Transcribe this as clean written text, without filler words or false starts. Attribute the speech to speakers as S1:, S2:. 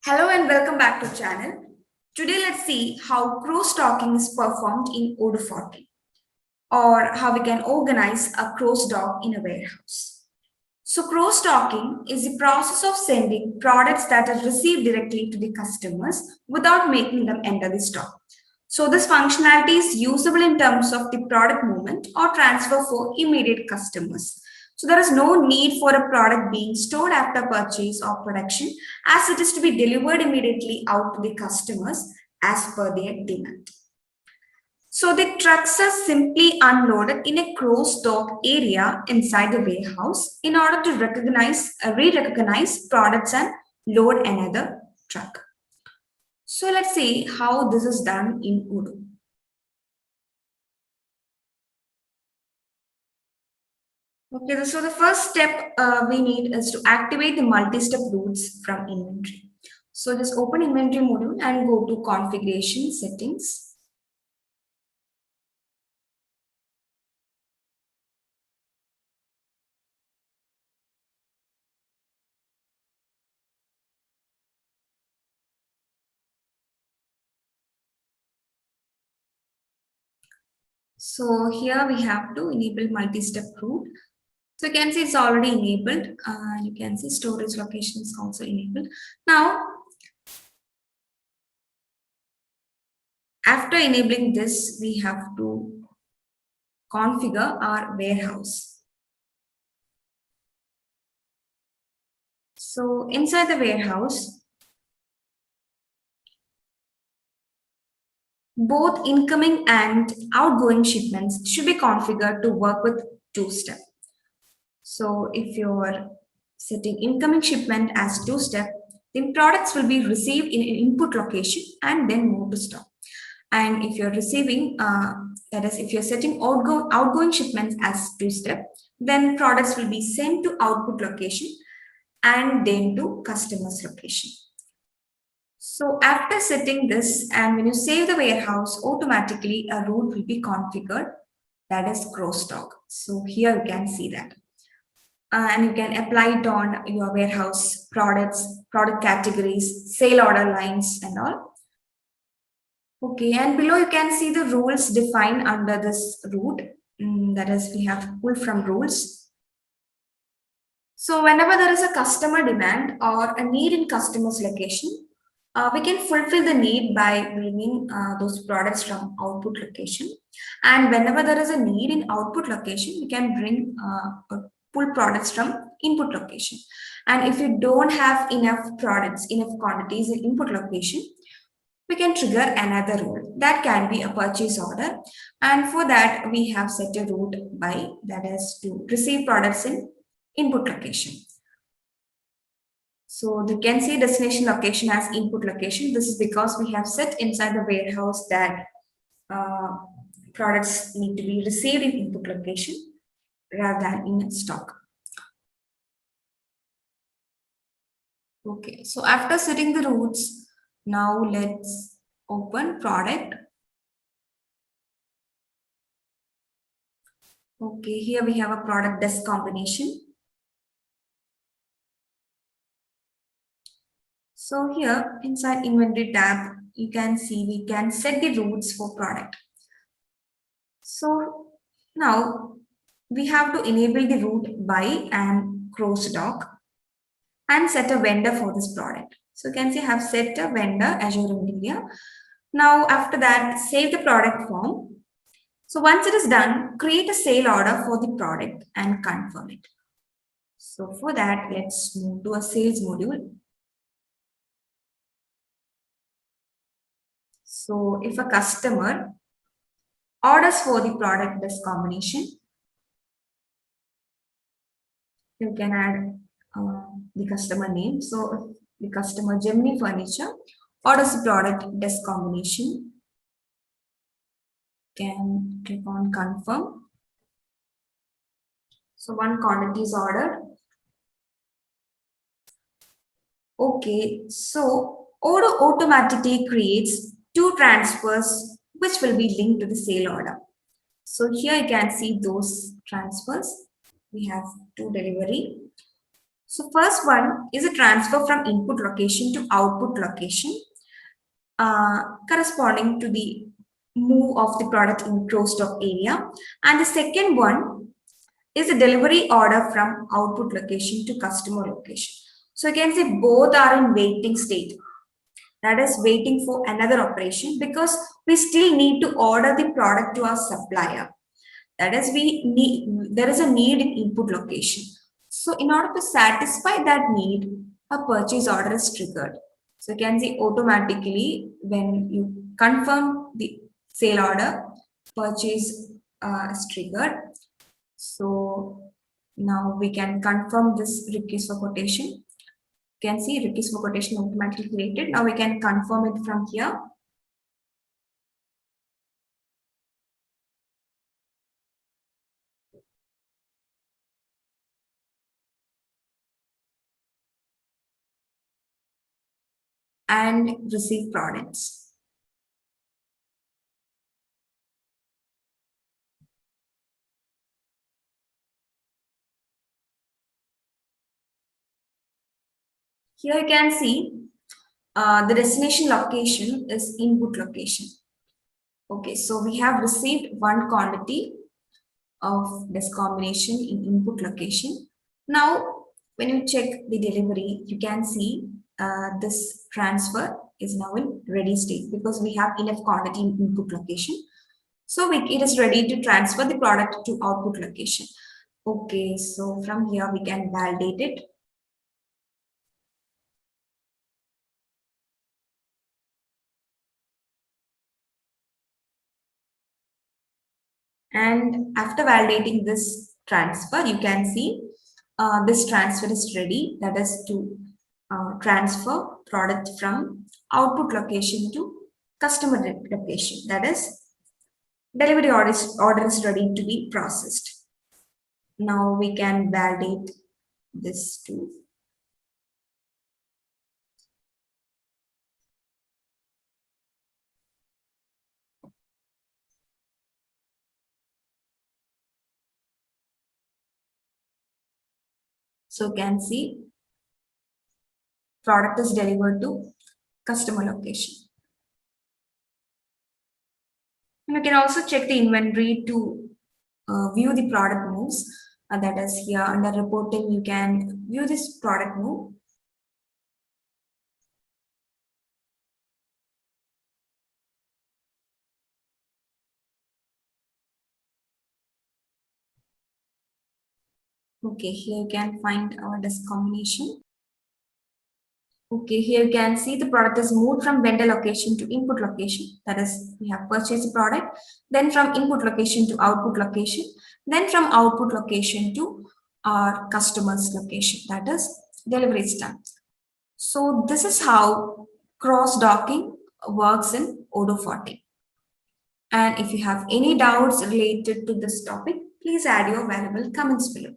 S1: Hello and welcome back to channel. Today let's see how cross-talking is performed in Odoo 40 or how we can organize a cross-dock in a warehouse. So cross-docking is the process of sending products that are received directly to the customers without making them enter the stock. So this functionality is usable in terms of the product movement or transfer for immediate customers. So there is no need for a product being stored after purchase or production as it is to be delivered immediately out to the customers as per their demand. So the trucks are simply unloaded in a closed dock area inside the warehouse in order to re-recognize products and load another truck. So let's see how this is done in Odoo. Okay, so the first step we need is to activate the multi-step routes from inventory. So just open inventory module and go to configuration settings. So here we have to enable multi-step route. So you can see it's already enabled. You can see storage location is also enabled. Now, after enabling this, we have to configure our warehouse. So inside the warehouse, both incoming and outgoing shipments should be configured to work with two-step. So if you're setting incoming shipment as two-step, then products will be received in an input location and then moved to stock. And if you're receiving, that is, if you're setting outgoing shipments as two-step, then products will be sent to output location and then to customer's location. So after setting this, and when you save the warehouse, automatically a route will be configured, that is crosstalk. So here you can see that. And you can apply it on your warehouse products, product categories, sale order lines and all. Okay, and below you can see the rules defined under this route. That is, we have pulled from rules. So whenever there is a customer demand or a need in customer's location, we can fulfill the need by bringing those products from output location. And whenever there is a need in output location, we can bring pull products from input location. And if you don't have enough products, enough quantities in input location, we can trigger another rule that can be a purchase order. And for that, we have set a route by, that is to receive products in input location. So you can see destination location as input location. This is because we have set inside the warehouse that products need to be received in input location rather than in stock. Okay, so after setting the routes, now let's open product. Okay, here we have a product desk combination. So here inside inventory tab, you can see we can set the routes for product. So now we have to enable the route by and crossdock and set a vendor for this product. So you can see I have set a vendor Azure India. Now after that, save the product form. So once it is done, create a sale order for the product and confirm it. So for that, let's move to a sales module. So if a customer orders for the product desk combination, you can add the customer name. So if the customer Gemini Furniture orders the product desk combination, can click on confirm. So one quantity is ordered. Okay, so Odoo automatically creates two transfers which will be linked to the sale order. So here you can see those transfers. We have two delivery. So first one is a transfer from input location to output location, corresponding to the move of the product in gross stock area. And the second one is a delivery order from output location to customer location. So you can say both are in waiting state. That is waiting for another operation because we still need to order the product to our supplier. That is, there is a need in input location. So in order to satisfy that need, a purchase order is triggered. So you can see automatically when you confirm the sale order, purchase is triggered. So now we can confirm this request for quotation. You can see request for quotation automatically created. Now we can confirm it from here. And receive products. Here you can see the destination location is input location. Okay, so we have received one quantity of this combination in input location. Now, when you check the delivery, you can see this transfer is now in ready state because we have enough quantity in input location. So it is ready to transfer the product to output location. Okay, so from here we can validate it. And after validating this transfer, you can see this transfer is ready. That is to transfer product from output location to customer location. That is delivery order is ready to be processed. Now we can validate this too. So you can see product is delivered to customer location. And you can also check the inventory to view the product moves. That is here under reporting, you can view this product move. Okay, here you can find our disk combination. Okay, here you can see the product is moved from vendor location to input location. That is, we have purchased the product, then from input location to output location, then from output location to our customer's location. That is, delivery is done. So this is how cross-docking works in Odoo 40. And if you have any doubts related to this topic, please add your valuable comments below.